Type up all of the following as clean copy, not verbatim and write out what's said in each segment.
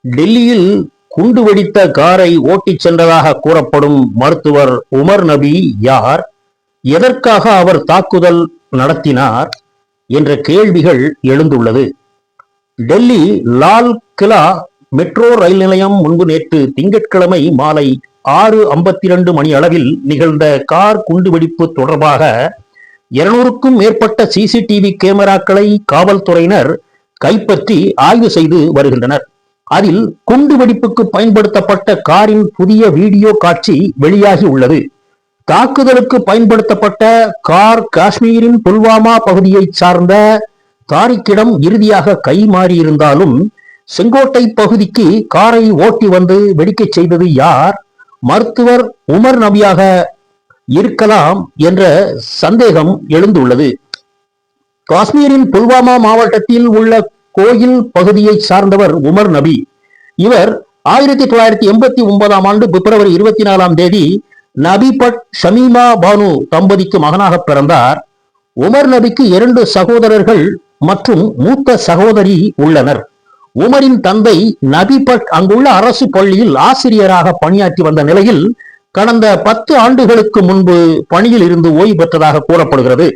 டெல்லியில் குண்டு வெடித்த காரை ஓட்டிச் சென்றதாக கூறப்படும் மருத்துவர் உமர் நபி யார்? எதற்காக அவர் தாக்குதல் நடத்தினார் என்ற கேள்விகள் எழுந்துள்ளது. டெல்லி லால் கிலா மெட்ரோ ரயில் நிலையம் முன்பு நேற்று திங்கட்கிழமை மாலை 6:52 மணி அளவில் நிகழ்ந்த கார் குண்டுவெடிப்பு தொடர்பாக 200க்கும் மேற்பட்ட சிசிடிவி கேமராக்களை காவல்துறையினர் கைப்பற்றி ஆய்வு செய்து வருகின்றனர். அதில் குண்டுவெடிப்புக்கு பயன்படுத்தப்பட்ட காரின் புதிய வீடியோ காட்சி வெளியாகி உள்ளது. தாக்குதலுக்கு பயன்படுத்தப்பட்ட கார் காஷ்மீரின் புல்வாமா பகுதியை சார்ந்த தாரிக்கிடம் இறுதியாக கைமாறியிருந்தாலும் செங்கோட்டை பகுதிக்கு காரை ஓட்டி வந்து வெடிக்க செய்தது யார்? மருத்துவர் உமர் நபியாக இருக்கலாம் என்ற சந்தேகம் எழுந்துள்ளது. காஷ்மீரின் புல்வாமா மாவட்டத்தில் உள்ள கோயில் பகுதியை சார்ந்தவர் உமர் நபி. இவர் 1989ஆம் ஆண்டு பிப்ரவரி 24ஆம் தேதி நபிபட் ஷமீமா பானு தம்பதிக்கு மகனாக பிறந்தார். உமர் நபிக்கு 2 சகோதரர்கள் மற்றும் மூத்த சகோதரி உள்ளனர். உமரின் தந்தை நபிபட் அங்குள்ள அரசு பள்ளியில் ஆசிரியராக பணியாற்றி வந்த நிலையில் கடந்த 10 ஆண்டுகளுக்கு முன்பு பணியில் இருந்து ஓய்வு பெற்றதாக கூறப்படுகிறது.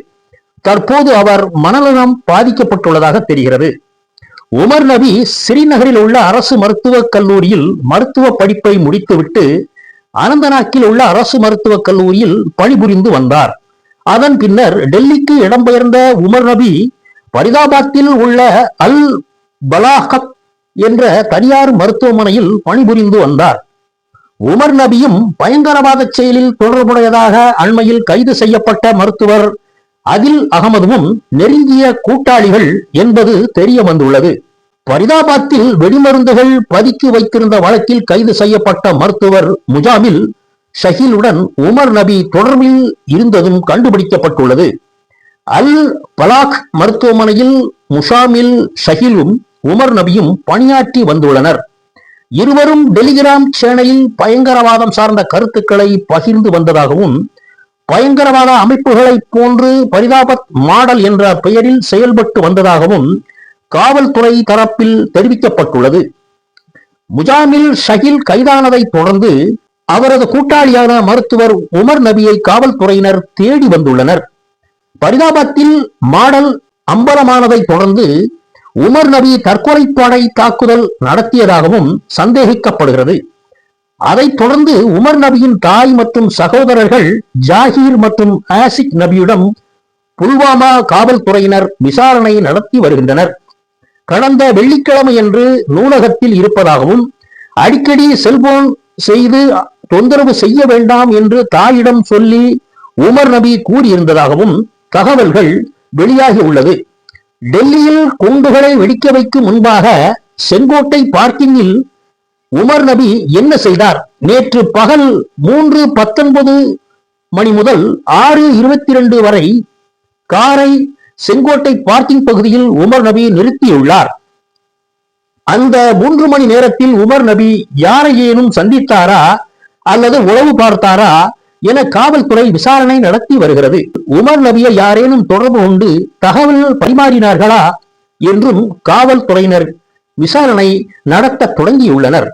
தற்போது அவர் மனநலம் பாதிக்கப்பட்டுள்ளதாக தெரிகிறது. உமர் நபி ஸ்ரீநகரில் உள்ள அரசு மருத்துவக் கல்லூரியில் மருத்துவ படிப்பை முடித்துவிட்டு அனந்தநாக்கில் உள்ள அரசு மருத்துவக் கல்லூரியில் பணிபுரிந்து வந்தார். அதன் பின்னர் டெல்லிக்கு இடம்பெயர்ந்த உமர் நபி பரிதாபாத்தில் உள்ள அல் பலாகத் என்ற தனியார் மருத்துவமனையில் பணிபுரிந்து வந்தார். உமர் நபியும் பயங்கரவாத செயலில் தொடர்புடையதாக அண்மையில் கைது செய்யப்பட்ட மருத்துவர் அதில் அகமதுவும் நெருங்கிய கூட்டாளிகள் என்பது தெரிய வந்துள்ளது. பரிதாபாத்தில் வெடிமருந்துகள் பதுக்கி வைத்திருந்த வழக்கில் கைது செய்யப்பட்ட மருத்துவர் முஜாமில் ஷஹீலுடன் உமர் நபி தொடர்பில் இருந்ததும் கண்டுபிடிக்கப்பட்டுள்ளது. அல் பலாக் மருத்துவமனையில் முஷாமில் ஷஹீலும் உமர் நபியும் பணியாற்றி வந்துள்ளனர். இருவரும் டெலிகிராம் சேனலில் பயங்கரவாதம் சார்ந்த கருத்துக்களை பகிர்ந்து வந்ததாகவும் பயங்கரவாத அமைப்புகளை போன்று பரிதாபத் மாடல் என்ற பெயரில் செயல்பட்டு வந்ததாகவும் காவல்துறை தரப்பில் தெரிவிக்கப்பட்டுள்ளது. முஜாமில் ஷஹீல் கைதானதை தொடர்ந்து அவரது கூட்டாளியான மருத்துவர் உமர் நபியை காவல்துறையினர் தேடி வந்துள்ளனர். பரிதாபாத்தில் மாடல் அம்பலமானதை தொடர்ந்து உமர் நபி தற்கொலைப்படை தாக்குதல் நடத்தியதாகவும் சந்தேகிக்கப்படுகிறது. அதைத் தொடர்ந்து உமர் நபியின் தாய் மற்றும் சகோதரர்கள் ஜாகீர் மற்றும் ஆசிக் நபியிடம் புல்வாமா காவல்துறையினர் விசாரணை நடத்தி வருகின்றனர். கடந்த வெள்ளிக்கிழமையன்று நூலகத்தில் இருப்பதாகவும் அடிக்கடி செல்போன் செய்து தொந்தரவு செய்ய வேண்டாம் என்று தாயிடம் சொல்லி உமர் நபி கூறியிருந்ததாகவும் தகவல்கள் வெளியாகி உள்ளது. டெல்லியில் குண்டுகளை வெடிக்க வைக்கும் முன்பாக செங்கோட்டை பார்க்கிங்கில் உமர் நபி என்ன செய்தார்? நேற்று பகல் 3:19 மணி முதல் 6:22 வரை காரை செங்கோட்டை பார்க்கிங் பகுதியில் உமர் நபி நிறுத்தியுள்ளார். அந்த 3 மணி நேரத்தில் உமர் நபி யாரையேனும் சந்தித்தாரா அல்லது உளவு பார்த்தாரா என காவல்துறை விசாரணை நடத்தி வருகிறது. உமர் நபியை யாரேனும் தொடர்பு கொண்டு தகவல் பரிமாறினார்களா என்றும் காவல்துறையினர் விசாரணை நடத்த தொடங்கியுள்ளனர்.